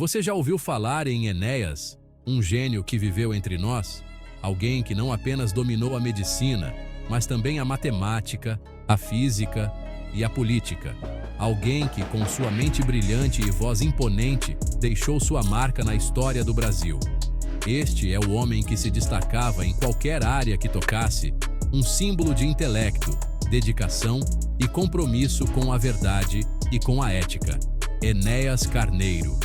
Você já ouviu falar em Enéas, um gênio que viveu entre nós? Alguém que não apenas dominou a medicina, mas também a matemática, a física e a política. Alguém que, com sua mente brilhante e voz imponente, deixou sua marca na história do Brasil. Este é o homem que se destacava em qualquer área que tocasse, um símbolo de intelecto, dedicação e compromisso com a verdade e com a ética. Enéas Carneiro.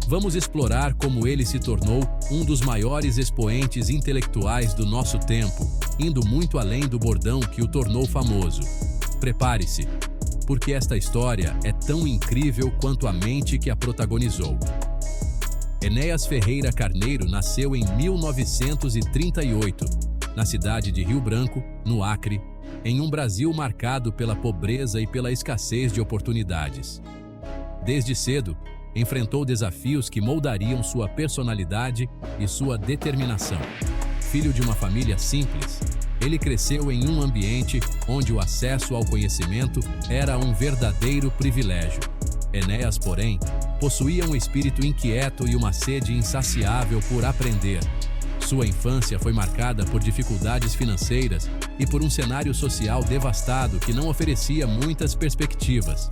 Vamos explorar como ele se tornou um dos maiores expoentes intelectuais do nosso tempo, indo muito além do bordão que o tornou famoso. Prepare-se, porque esta história é tão incrível quanto a mente que a protagonizou. Enéas Ferreira Carneiro nasceu em 1938, na cidade de Rio Branco, no Acre, em um Brasil marcado pela pobreza e pela escassez de oportunidades. Desde cedo, enfrentou desafios que moldariam sua personalidade e sua determinação. Filho de uma família simples, ele cresceu em um ambiente onde o acesso ao conhecimento era um verdadeiro privilégio. Enéas, porém, possuía um espírito inquieto e uma sede insaciável por aprender. Sua infância foi marcada por dificuldades financeiras e por um cenário social devastado que não oferecia muitas perspectivas.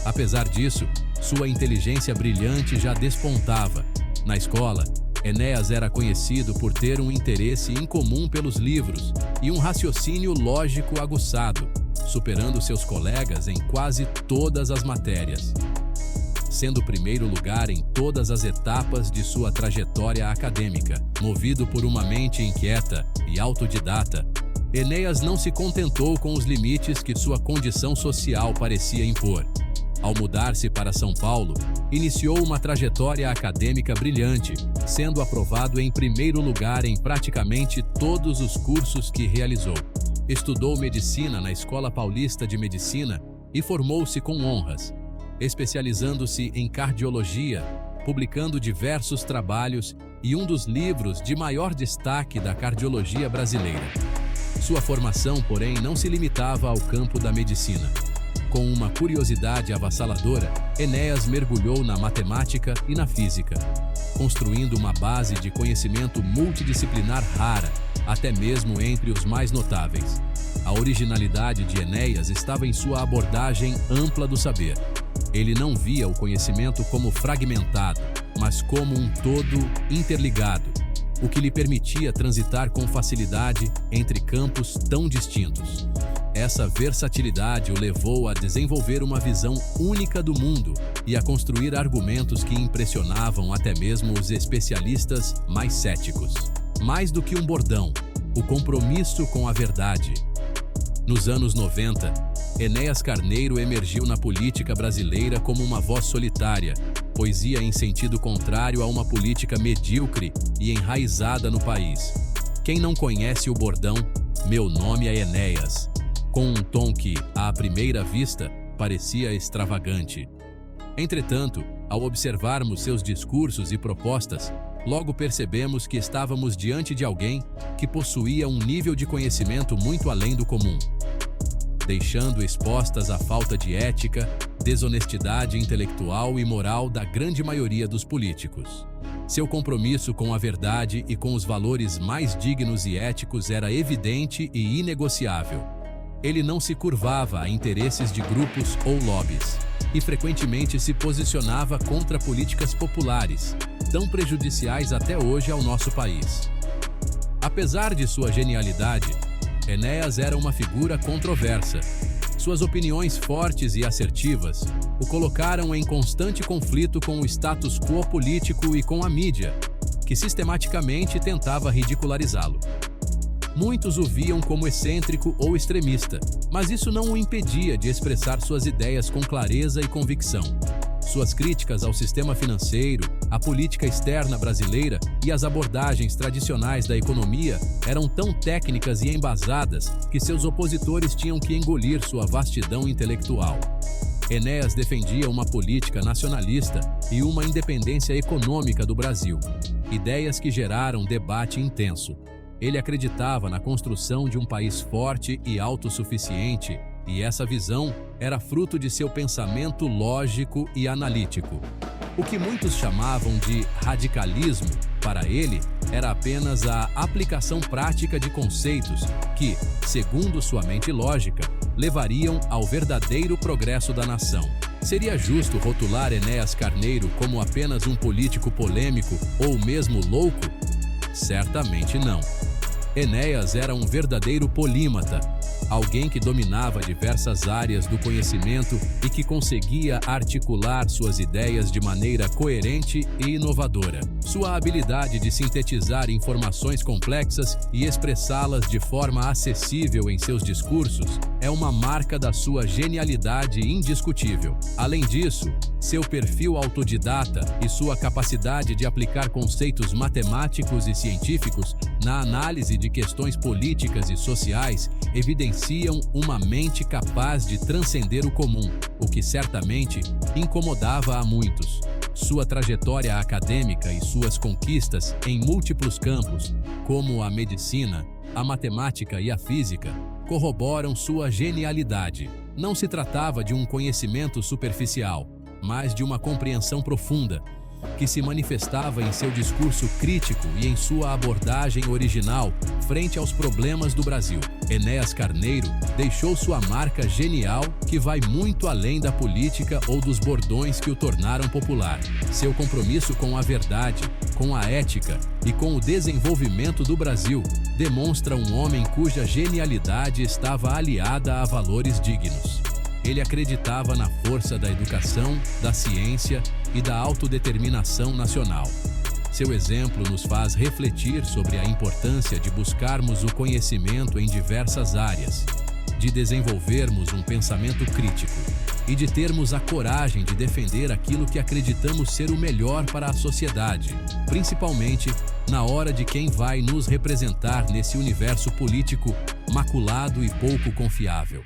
Apesar disso, sua inteligência brilhante já despontava. Na escola, Enéas era conhecido por ter um interesse incomum pelos livros e um raciocínio lógico aguçado, superando seus colegas em quase todas as matérias. Sendo o primeiro lugar em todas as etapas de sua trajetória acadêmica, movido por uma mente inquieta e autodidata, Enéas não se contentou com os limites que sua condição social parecia impor. Ao mudar-se para São Paulo, iniciou uma trajetória acadêmica brilhante, sendo aprovado em primeiro lugar em praticamente todos os cursos que realizou. Estudou medicina na Escola Paulista de Medicina e formou-se com honras, especializando-se em cardiologia, publicando diversos trabalhos e um dos livros de maior destaque da cardiologia brasileira. Sua formação, porém, não se limitava ao campo da medicina. Com uma curiosidade avassaladora, Enéas mergulhou na matemática e na física, construindo uma base de conhecimento multidisciplinar rara, até mesmo entre os mais notáveis. A originalidade de Enéas estava em sua abordagem ampla do saber. Ele não via o conhecimento como fragmentado, mas como um todo interligado, o que lhe permitia transitar com facilidade entre campos tão distintos. Essa versatilidade o levou a desenvolver uma visão única do mundo e a construir argumentos que impressionavam até mesmo os especialistas mais céticos. Mais do que um bordão, o compromisso com a verdade. Nos anos 90, Enéas Carneiro emergiu na política brasileira como uma voz solitária, pois ia em sentido contrário a uma política medíocre e enraizada no país. Quem não conhece o bordão, "Meu nome é Enéas", com um tom que, à primeira vista, parecia extravagante. Entretanto, ao observarmos seus discursos e propostas, logo percebemos que estávamos diante de alguém que possuía um nível de conhecimento muito além do comum, deixando expostas a falta de ética, desonestidade intelectual e moral da grande maioria dos políticos. Seu compromisso com a verdade e com os valores mais dignos e éticos era evidente e inegociável. Ele não se curvava a interesses de grupos ou lobbies, e frequentemente se posicionava contra políticas populares, tão prejudiciais até hoje ao nosso país. Apesar de sua genialidade, Enéas era uma figura controversa. Suas opiniões fortes e assertivas o colocaram em constante conflito com o status quo político e com a mídia, que sistematicamente tentava ridicularizá-lo. Muitos o viam como excêntrico ou extremista, mas isso não o impedia de expressar suas ideias com clareza e convicção. Suas críticas ao sistema financeiro, à política externa brasileira e às abordagens tradicionais da economia eram tão técnicas e embasadas que seus opositores tinham que engolir sua vastidão intelectual. Enéas defendia uma política nacionalista e uma independência econômica do Brasil, ideias que geraram debate intenso. Ele acreditava na construção de um país forte e autossuficiente, e essa visão era fruto de seu pensamento lógico e analítico. O que muitos chamavam de radicalismo, para ele, era apenas a aplicação prática de conceitos que, segundo sua mente lógica, levariam ao verdadeiro progresso da nação. Seria justo rotular Enéas Carneiro como apenas um político polêmico ou mesmo louco? Certamente não. Enéas era um verdadeiro polímata, alguém que dominava diversas áreas do conhecimento e que conseguia articular suas ideias de maneira coerente e inovadora. Sua habilidade de sintetizar informações complexas e expressá-las de forma acessível em seus discursos é uma marca da sua genialidade indiscutível. Além disso, seu perfil autodidata e sua capacidade de aplicar conceitos matemáticos e científicos na análise de questões políticas e sociais evidenciam uma mente capaz de transcender o comum, o que certamente incomodava a muitos. Sua trajetória acadêmica e suas conquistas em múltiplos campos, como a medicina, a matemática e a física, corroboram sua genialidade. Não se tratava de um conhecimento superficial, mas de uma compreensão profunda, que se manifestava em seu discurso crítico e em sua abordagem original frente aos problemas do Brasil. Enéas Carneiro deixou sua marca genial que vai muito além da política ou dos bordões que o tornaram popular. Seu compromisso com a verdade, com a ética e com o desenvolvimento do Brasil demonstra um homem cuja genialidade estava aliada a valores dignos. Ele acreditava na força da educação, da ciência e da autodeterminação nacional. Seu exemplo nos faz refletir sobre a importância de buscarmos o conhecimento em diversas áreas, de desenvolvermos um pensamento crítico e de termos a coragem de defender aquilo que acreditamos ser o melhor para a sociedade, principalmente na hora de quem vai nos representar nesse universo político maculado e pouco confiável.